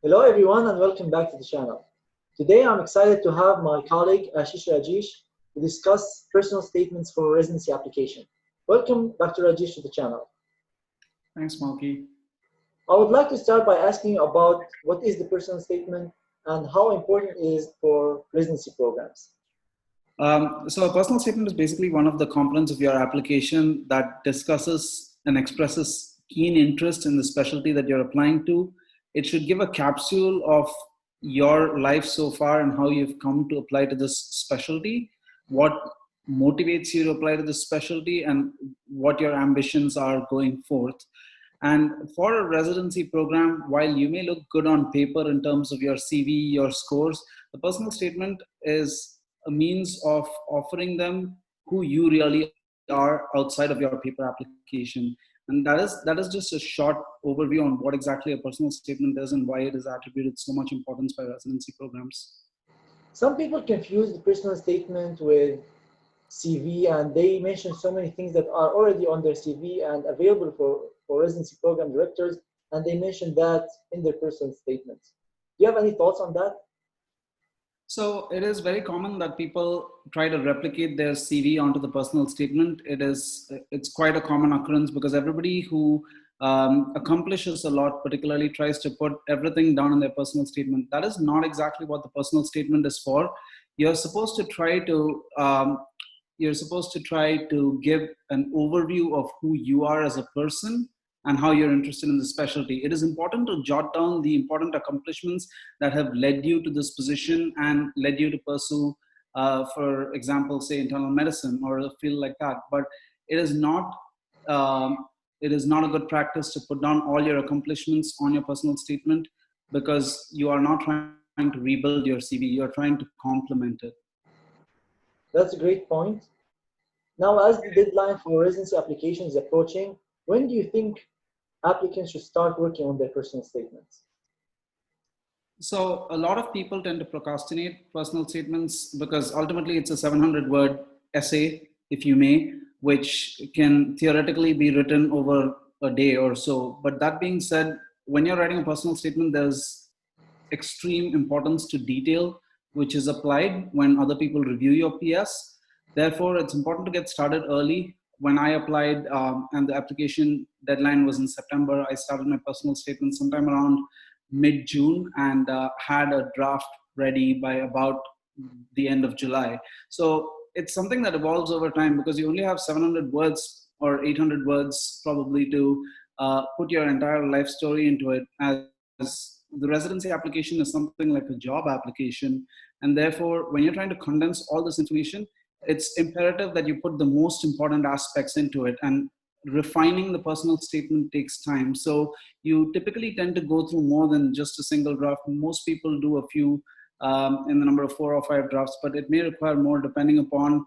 Hello everyone and welcome back to the channel. Today I'm excited to have my colleague Ashish Rajesh to discuss personal statements for residency application. Welcome Dr. Rajesh to the channel. Thanks, Malke. I would like to start by asking you about what is the personal statement and how important it is for residency programs. So a personal statement is basically one of the components of your application that discusses and expresses keen interest in the specialty that you're applying to. It should give a capsule of your life so far and how you've come to apply to this specialty, what motivates you to apply to this specialty, and what your ambitions are going forth. And for a residency program, while you may look good on paper in terms of your CV, your scores, the personal statement is a means of offering them who you really are outside of your paper application. And that is just a short overview on what exactly a personal statement is and why it is attributed so much importance by residency programs. Some people confuse the personal statement with CV and they mention so many things that are already on their CV and available for residency program directors, and they mention that in their personal statements. Do you have any thoughts on that? So it is very common that people try to replicate their CV onto the personal statement. It's quite a common occurrence because everybody who accomplishes a lot, particularly tries to put everything down in their personal statement. That is not exactly what the personal statement is for. You're supposed to try to give an overview of who you are as a person and how you're interested in the specialty. It is important to jot down the important accomplishments that have led you to this position and led you to pursue, for example, say internal medicine or a field like that. But it is not um, it is not a good practice to put down all your accomplishments on your personal statement because you are not trying to rebuild your CV. You are trying to complement it. That's a great point. Now, as the deadline for residency application is approaching, when do you think applicants should start working on their personal statements? So a lot of people tend to procrastinate personal statements because ultimately it's a 700 word essay, if you may, which can theoretically be written over a day or so. But that being said, when you're writing a personal statement, there's extreme importance to detail, which is applied when other people review your PS. Therefore, it's important to get started early. When I applied and the application deadline was in September, I started my personal statement sometime around mid-June and had a draft ready by about the end of July. So it's something that evolves over time because you only have 700 words or 800 words probably to put your entire life story into it, as the residency application is something like a job application. And therefore, when you're trying to condense all this information, it's imperative that you put the most important aspects into it. And refining the personal statement takes time. So you typically tend to go through more than just a single draft. Most people do a few in the number of 4 or 5 drafts, but it may require more depending upon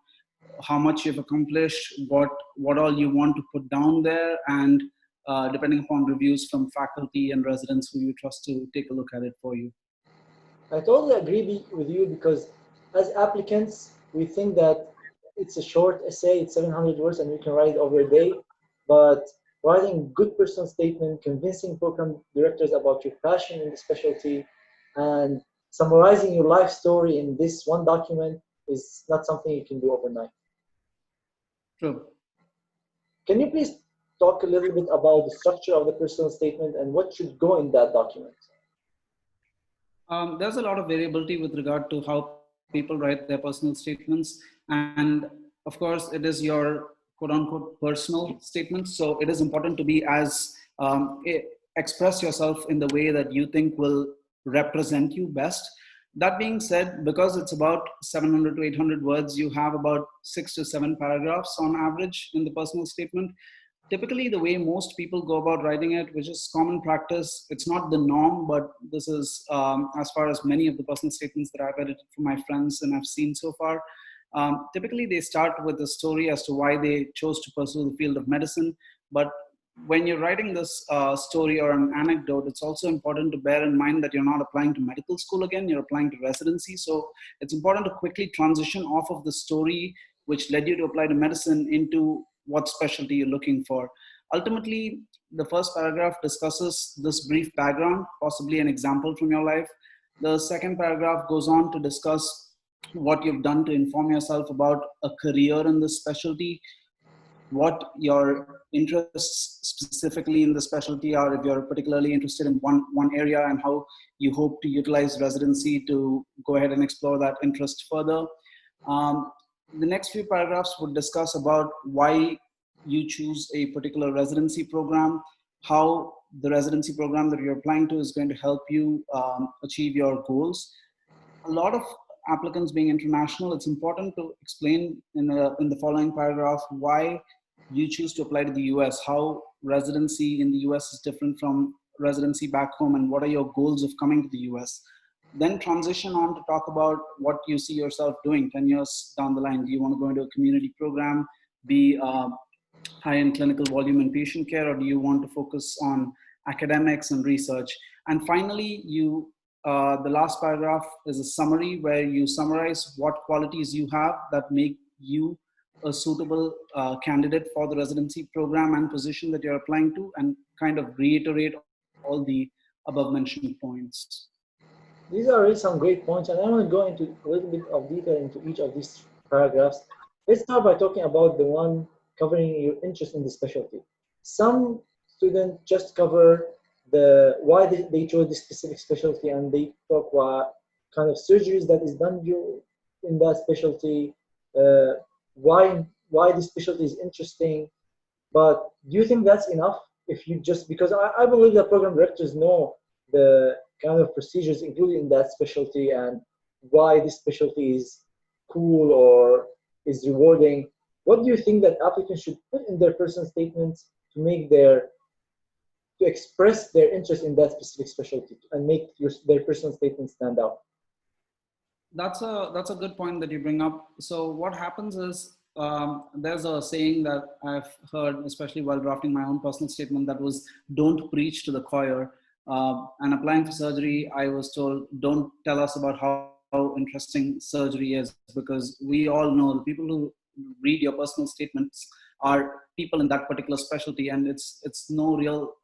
how much you've accomplished, what all you want to put down there, and depending upon reviews from faculty and residents who you trust to take a look at it for you. I totally agree with you because as applicants, we think that it's a short essay, it's 700 words, and we can write it over a day. But writing good personal statement, convincing program directors about your passion in the specialty, and summarizing your life story in this one document is not something you can do overnight. True. Can you please talk a little bit about the structure of the personal statement and what should go in that document? There's a lot of variability with regard to how people write their personal statements. And of course, it is your quote unquote personal statement. So it is important to be as express yourself in the way that you think will represent you best. That being said, because it's about 700 to 800 words, you have about 6 to 7 paragraphs on average in the personal statement. Typically, the way most people go about writing it, which is common practice, it's not the norm, but this is as far as many of the personal statements that I've edited for my friends and I've seen so far. Typically, they start with a story as to why they chose to pursue the field of medicine. But when you're writing this story or an anecdote, it's also important to bear in mind that you're not applying to medical school again, you're applying to residency. So it's important to quickly transition off of the story which led you to apply to medicine into what specialty you're looking for. Ultimately, the first paragraph discusses this brief background, possibly an example from your life. The second paragraph goes on to discuss what you've done to inform yourself about a career in this specialty, what your interests specifically in the specialty are, if you're particularly interested in one area, and how you hope to utilize residency to go ahead and explore that interest further. The next few paragraphs would discuss about why you choose a particular residency program, how the residency program that you're applying to is going to help you achieve your goals. A lot of applicants being international, it's important to explain in the following paragraph why you choose to apply to the US, how residency in the US is different from residency back home, and what are your goals of coming to the US. Then transition on to talk about what you see yourself doing 10 years down the line. Do you want to go into a community program, be high in clinical volume and patient care, or do you want to focus on academics and research? And finally, the last paragraph is a summary where you summarize what qualities you have that make you a suitable candidate for the residency program and position that you're applying to, and kind of reiterate all the above mentioned points. These are really some great points, and I want to go into a little bit of detail into each of these paragraphs. Let's start by talking about the one covering your interest in the specialty. Some students just cover why they chose this specific specialty, and they talk what kind of surgeries that is done in that specialty, why this specialty is interesting. But do you think that's enough? If you just, because I believe that program directors know the kind of procedures included in that specialty and why this specialty is cool or is rewarding. What do you think that applicants should put in their personal statements to express their interest in that specific specialty and make their personal statement stand out? That's a good point that you bring up. So what happens is, there's a saying that I've heard, especially while drafting my own personal statement, that was, don't preach to the choir. And applying for surgery, I was told, don't tell us about how interesting surgery is, because we all know the people who read your personal statements are people in that particular specialty, and it's no real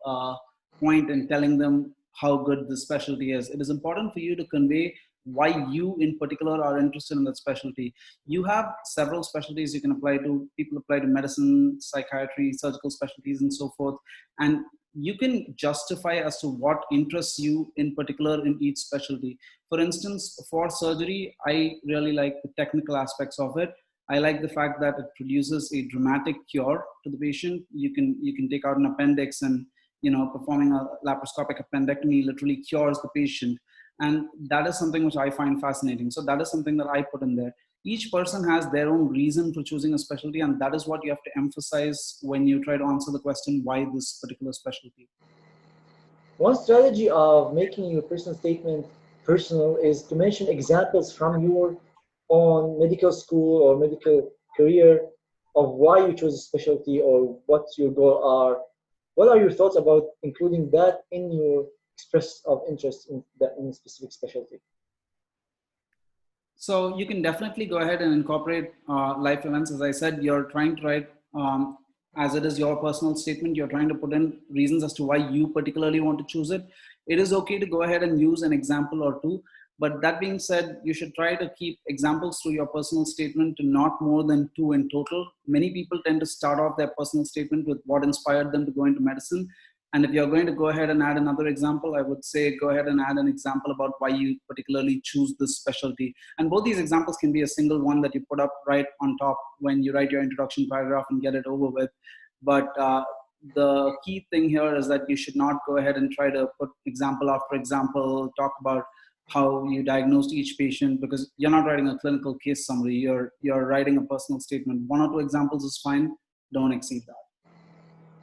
point in telling them how good the specialty is. It is important for you to convey why you in particular are interested in that specialty. You have several specialties you can apply to. People apply to medicine, psychiatry, surgical specialties, and so forth. And you can justify as to what interests you in particular in each specialty. For instance, for surgery, I really like the technical aspects of it. I like the fact that it produces a dramatic cure to the patient. You can take out an appendix, and performing a laparoscopic appendectomy literally cures the patient. And that is something which I find fascinating. So that is something that I put in there. Each person has their own reason for choosing a specialty, and that is what you have to emphasize when you try to answer the question, why this particular specialty? One strategy of making your personal statement personal is to mention examples from your own medical school or medical career of why you chose a specialty or what your goals are. What are your thoughts about including that in your express of interest in a specific specialty? So you can definitely go ahead and incorporate life events. As I said, you're trying to write, as it is your personal statement, you're trying to put in reasons as to why you particularly want to choose it. It is okay to go ahead and use an example or two. But that being said, you should try to keep examples to your personal statement to not more than 2 in total. Many people tend to start off their personal statement with what inspired them to go into medicine. And if you're going to go ahead and add another example, I would say go ahead and add an example about why you particularly choose this specialty. And both these examples can be a single one that you put up right on top when you write your introduction paragraph and get it over with. But the key thing here is that you should not go ahead and try to put example after example, talk about how you diagnosed each patient, because you're not writing a clinical case summary. You're writing a personal statement. 1 or 2 examples is fine. Don't exceed that.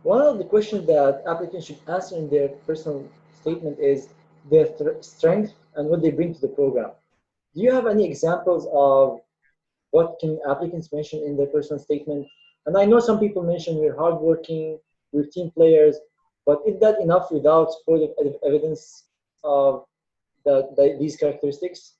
One of the questions that applicants should answer in their personal statement is their strength and what they bring to the program. Do you have any examples of what can applicants mention in their personal statement? And I know some people mention we're hardworking, we're team players, but is that enough without supportive evidence of these characteristics?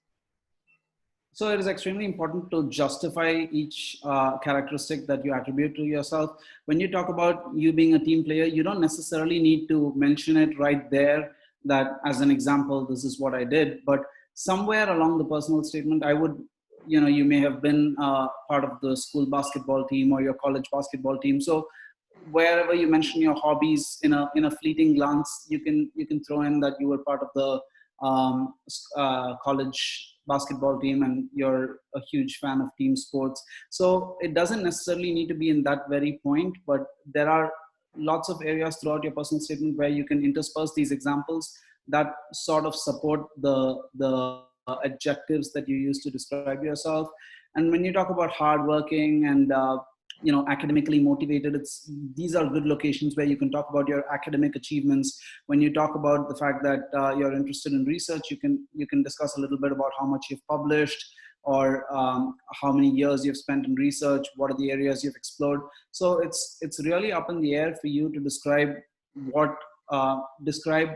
So it is extremely important to justify each characteristic that you attribute to yourself. When you talk about you being a team player, you don't necessarily need to mention it right there that as an example, this is what I did. But somewhere along the personal statement, I would, you may have been part of the school basketball team or your college basketball team. So wherever you mention your hobbies in a fleeting glance, you can throw in that you were part of the college basketball team and you're a huge fan of team sports. So it doesn't necessarily need to be in that very point, but there are lots of areas throughout your personal statement where you can intersperse these examples that sort of support the adjectives that you use to describe yourself. And when you talk about hardworking and academically motivated, these are good locations where you can talk about your academic achievements. When you talk about the fact that you're interested in research, you can discuss a little bit about how much you've published, or how many years you've spent in research, what are the areas you've explored. So it's really up in the air for you to describe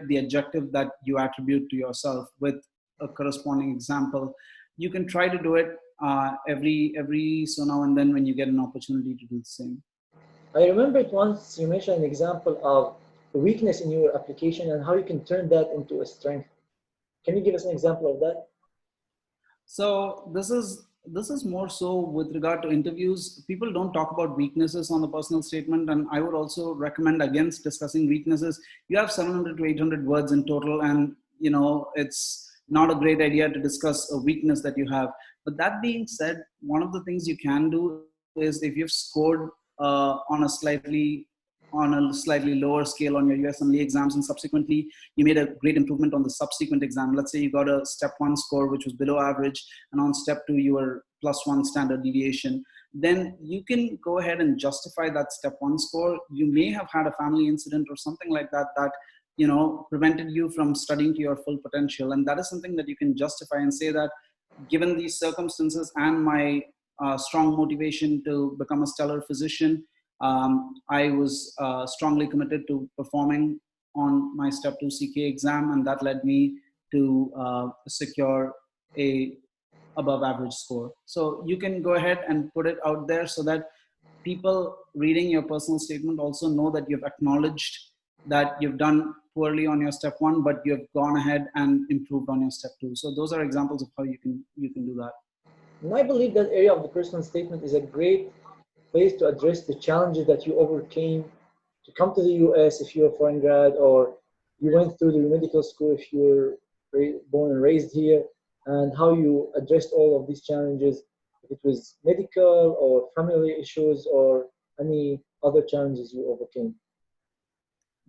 the adjective that you attribute to yourself with a corresponding example. You can try to do it every so now and then when you get an opportunity to do the same. I remembered once you mentioned an example of a weakness in your application and how you can turn that into a strength. Can you give us an example of that? So this is more so with regard to interviews. People don't talk about weaknesses on the personal statement, and I would also recommend against discussing weaknesses. You have 700 to 800 words in total, and it's not a great idea to discuss a weakness that you have. But that being said, one of the things you can do is if you've scored on a slightly lower scale on your USMLE exams, and subsequently you made a great improvement on the subsequent exam. Let's say you got a step 1 score which was below average, and on step 2 you were +1 standard deviation. Then you can go ahead and justify that step 1 score. You may have had a family incident or something like that prevented you from studying to your full potential, and that is something that you can justify and say that given these circumstances and my strong motivation to become a stellar physician, I was strongly committed to performing on my step 2 CK exam, and that led me to secure a above average score. So you can go ahead and put it out there so that people reading your personal statement also know that you've acknowledged that you've done poorly on your step 1, but you've gone ahead and improved on your step 2. So those are examples of how you can do that. And I believe that area of the personal statement is a great place to address the challenges that you overcame to come to the US if you're a foreign grad, or you went through the medical school if you were born and raised here, and how you addressed all of these challenges, if it was medical or family issues or any other challenges you overcame.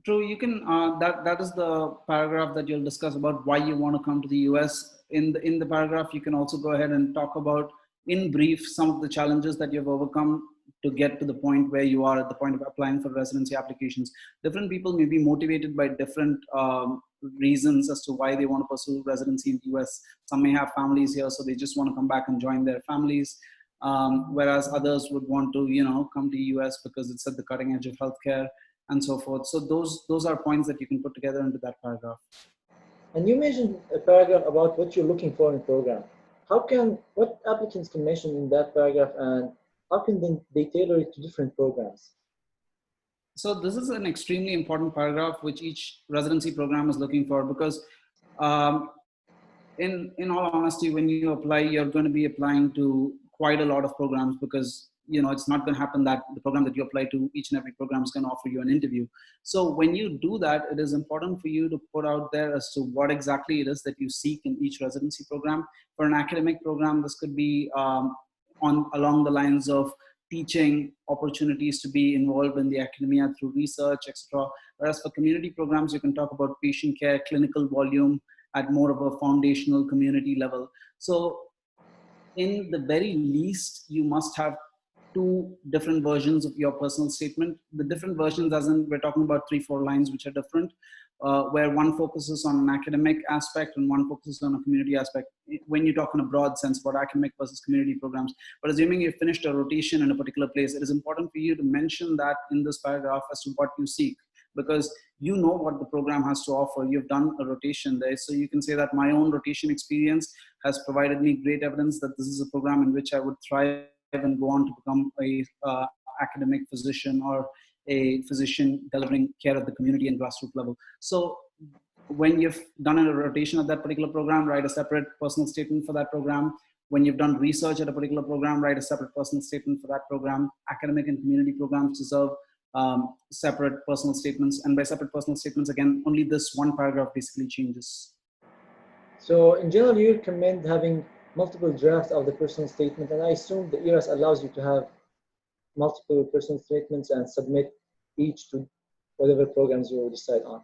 True, you can. That is the paragraph that you'll discuss about why you want to come to the US. In the paragraph, you can also go ahead and talk about, in brief, some of the challenges that you've overcome to get to the point where you are at the point of applying for residency applications. Different people may be motivated by different reasons as to why they want to pursue residency in the US. Some may have families here, so they just want to come back and join their families. Whereas others would want to, come to the US because it's at the cutting edge of healthcare and so forth. So those are points that you can put together into that paragraph. And you mentioned a paragraph about what you're looking for in a program. What applicants can mention in that paragraph, and how can they tailor it to different programs? So this is an extremely important paragraph which each residency program is looking for, because in all honesty, when you apply, you're going to be applying to quite a lot of programs, because it's not going to happen that the program that you apply to, each and every program is going to offer you an interview. So when you do that, it is important for you to put out there as to what exactly it is that you seek in each residency program. For an academic program, this could be along the lines of teaching, opportunities to be involved in the academia through research, etc. Whereas for community programs, you can talk about patient care, clinical volume at more of a foundational community level. So in the very least, you must have 2 different versions of your personal statement. The different versions, as in we're talking about 3-4 lines which are different, where one focuses on an academic aspect and one focuses on a community aspect, when you talk in a broad sense about academic versus community programs. But assuming you've finished a rotation in a particular place, it is important for you to mention that in this paragraph as to what you seek. because you know what the program has to offer. You've done a rotation there. So you can say that my own rotation experience has provided me great evidence that this is a program in which I would thrive and go on to become a academic physician or a physician delivering care at the community and grassroots level. So when you've done a rotation of that particular program, write a separate personal statement for that program. When you've done research at a particular program, write a separate personal statement for that program. Academic and community programs deserve separate personal statements. And by separate personal statements, again, only this one paragraph basically changes. So in general, you recommend having multiple drafts of the personal statement, and I assume the ERAS allows you to have multiple personal statements and submit each to whatever programs you decide on.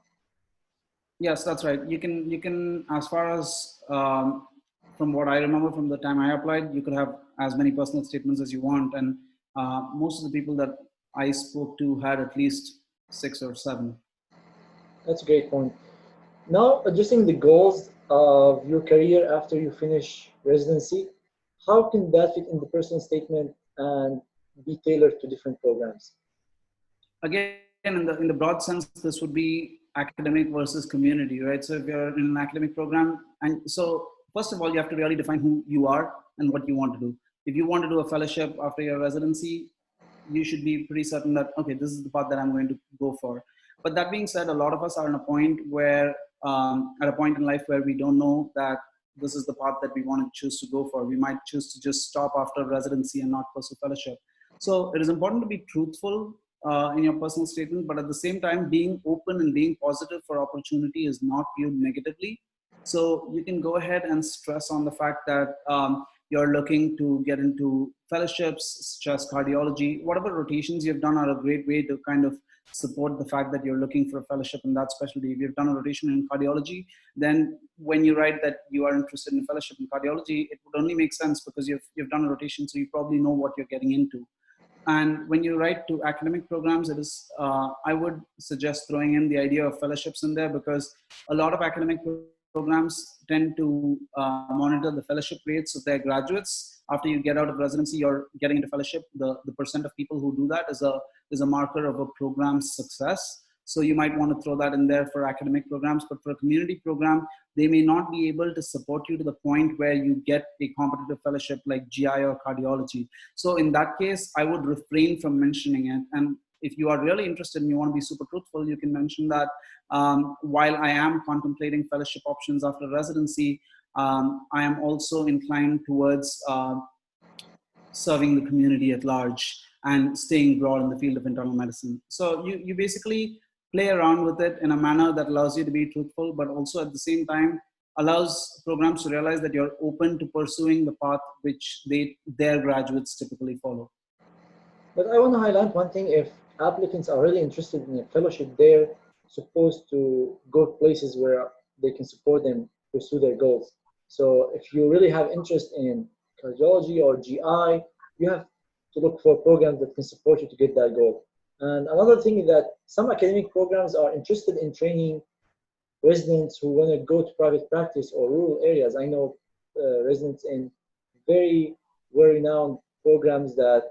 Yes, that's right. You can, as far as from what I remember from the time I applied, you could have as many personal statements as you want, and most of the people that I spoke to had at least 6 or 7. That's a great point. Now, adjusting the goals of your career after you finish residency, how can that fit in the personal statement and be tailored to different programs? Again, in the broad sense, this would be academic versus community, right? So if you're in an academic program, and so first of all, you have to really define who you are and what you want to do. If you want to do a fellowship after your residency, you should be pretty certain that, okay, this is the path that I'm going to go for. But that being said, a lot of us are in a point where, at a point in life where we don't know that this is the path that we want to choose to go for. We might choose to just stop after residency and not pursue fellowship. So it is important to be truthful in your personal statement, but at the same time, being open and being positive for opportunity is not viewed negatively. So you can go ahead and stress on the fact that you're looking to get into fellowships such as cardiology. Whatever rotations you've done are a great way to kind of support the fact that you're looking for a fellowship in that specialty. If you've done a rotation in cardiology, then when you write that you are interested in a fellowship in cardiology, it would only make sense because you've done a rotation, so you probably know what you're getting into. And when you write to academic programs, it is, I would suggest throwing in the idea of fellowships in there, because a lot of academic programs tend to monitor the fellowship rates of their graduates. After you get out of residency, you're getting into fellowship. The percent of people who do that is a marker of a program's success. So you might want to throw that in there for academic programs, but for a community program, they may not be able to support you to the point where you get a competitive fellowship like GI or cardiology. So in that case, I would refrain from mentioning it. And if you are really interested and you want to be super truthful, you can mention that while I am contemplating fellowship options after residency, I am also inclined towards serving the community at large and staying broad in the field of internal medicine. So you basically play around with it in a manner that allows you to be truthful, but also at the same time allows programs to realize that you're open to pursuing the path which their graduates typically follow. But I want to highlight one thing. If applicants are really interested in a fellowship, they're supposed to go places where they can support them pursue their goals. So if you really have interest in cardiology or GI, you have to look for programs that can support you to get that goal. And another thing is that some academic programs are interested in training residents who want to go to private practice or rural areas. I know residents in very well-renowned programs that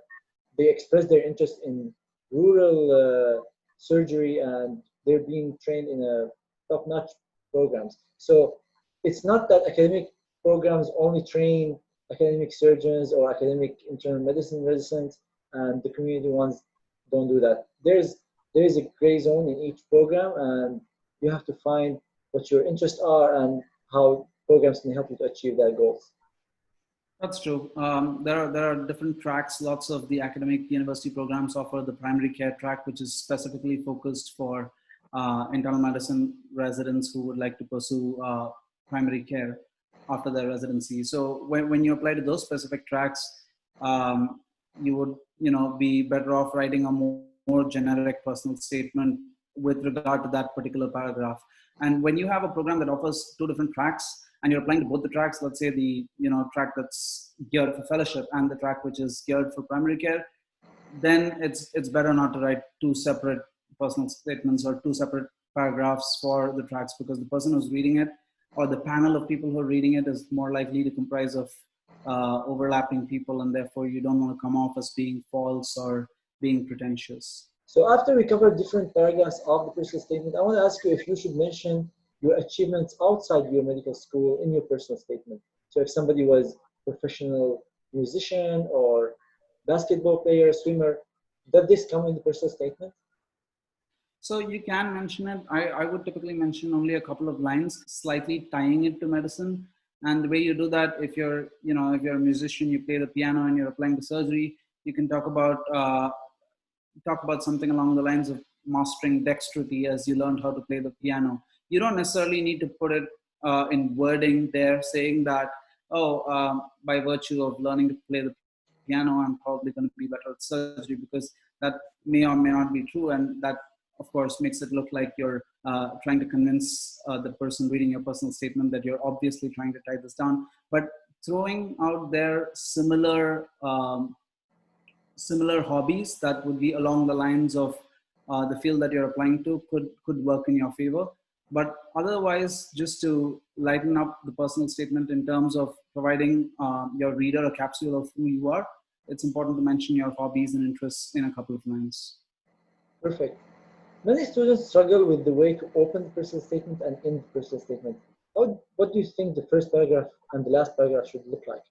they express their interest in rural surgery, and they're being trained in a top-notch programs. So it's not that academic programs only train academic surgeons or academic internal medicine residents, and the community ones don't do that. There's a gray zone in each program, and you have to find what your interests are and how programs can help you to achieve that goals. That's true. There are different tracks. Lots of the academic university programs offer the primary care track, which is specifically focused for internal medicine residents who would like to pursue primary care after their residency. So when you apply to those specific tracks, you would be better off writing a more generic personal statement with regard to that particular paragraph. And when you have a program that offers 2 different tracks, and you're applying to both the tracks, let's say the track that's geared for fellowship and the track which is geared for primary care, then it's better not to write 2 separate personal statements or 2 separate paragraphs for the tracks, because the person who's reading it or the panel of people who are reading it is more likely to comprise of overlapping people, and therefore you don't want to come off as being false or being pretentious. So after we cover different paragraphs of the personal statement, I want to ask you if you should mention your achievements outside your medical school in your personal statement. So if somebody was professional musician or basketball player, swimmer, does this come in the personal statement? So you can mention it. I would typically mention only a couple of lines, slightly tying it to medicine. And the way you do that, if you're, if you're a musician, you play the piano and you're applying to surgery, you can talk about something along the lines of mastering dexterity as you learned how to play the piano. You don't necessarily need to put it in wording there, saying that, by virtue of learning to play the piano, I'm probably going to be better at surgery, because that may or may not be true. And that, of course, makes it look like you're trying to convince the person reading your personal statement that you're obviously trying to tie this down. But throwing out there similar hobbies that would be along the lines of the field that you're applying to could work in your favor. But otherwise, just to lighten up the personal statement in terms of providing your reader a capsule of who you are, it's important to mention your hobbies and interests in a couple of lines. Perfect. Many students struggle with the way to open the personal statement and end the personal statement. What do you think the first paragraph and the last paragraph should look like?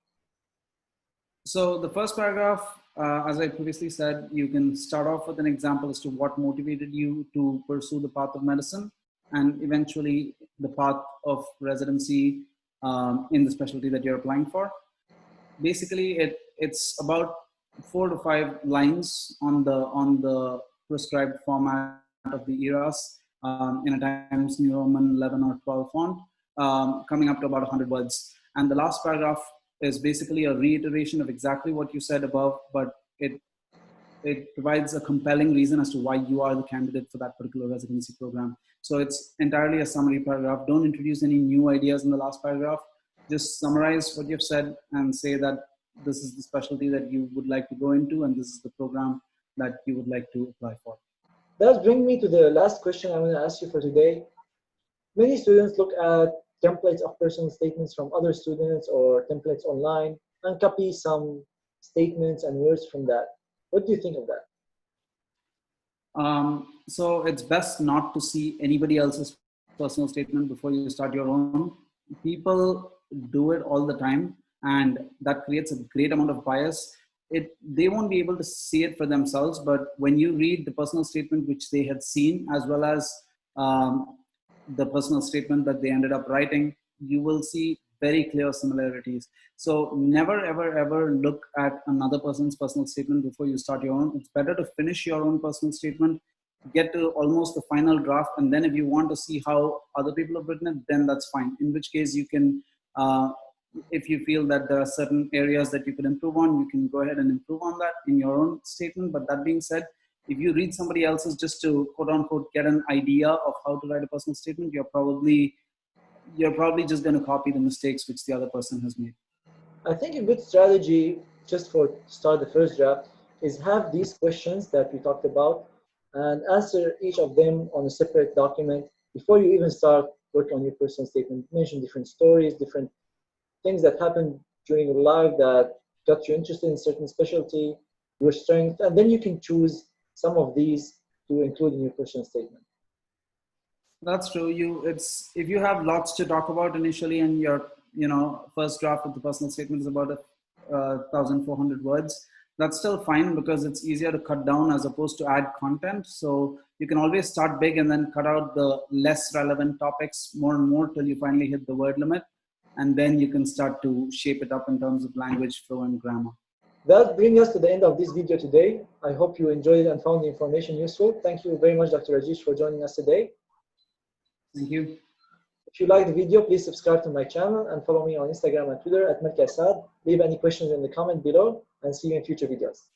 So the first paragraph, as I previously said, you can start off with an example as to what motivated you to pursue the path of medicine and eventually the path of residency in the specialty that you're applying for. Basically, it's about 4 to 5 lines on the prescribed format of the eras in a Times New Roman 11 or 12 font, coming up to about 100 words. And the last paragraph is basically a reiteration of exactly what you said above, but it provides a compelling reason as to why you are the candidate for that particular residency program. So it's entirely a summary paragraph. Don't introduce any new ideas in the last paragraph. Just summarize what you've said and say that this is the specialty that you would like to go into and this is the program that you would like to apply for. That brings me to the last question I want to ask you for today. Many students look at templates of personal statements from other students or templates online and copy some statements and words from that. What do you think of that? So it's best not to see anybody else's personal statement before you start your own. People do it all the time, and that creates a great amount of bias. They won't be able to see it for themselves, but when you read the personal statement which they had seen, as well as the personal statement that they ended up writing, you will see very clear similarities. So never, ever, ever look at another person's personal statement before you start your own. It's better to finish your own personal statement, get to almost the final draft, and then if you want to see how other people have written it, then that's fine. In which case you can, if you feel that there are certain areas that you could improve on, you can go ahead and improve on that in your own statement. But that being said, if you read somebody else's just to quote unquote get an idea of how to write a personal statement, you're probably just going to copy the mistakes which the other person has made. I think a good strategy just for start the first draft is have these questions that we talked about and answer each of them on a separate document before you even start working on your personal statement. Mention different stories, different things that happened during your life that got you interested in certain specialty, your strength, and then you can choose some of these to include in your personal statement. That's true. If you have lots to talk about initially, and your first draft of the personal statement is about 1,400 words, that's still fine because it's easier to cut down as opposed to add content. So you can always start big and then cut out the less relevant topics more and more till you finally hit the word limit, and then you can start to shape it up in terms of language, flow, and grammar. That brings us to the end of this video today. I hope you enjoyed it and found the information useful. Thank you very much, Dr. Rajesh, for joining us today. Thank you. If you liked the video, please subscribe to my channel and follow me on Instagram and Twitter at Malke Asaad. Leave any questions in the comment below and see you in future videos.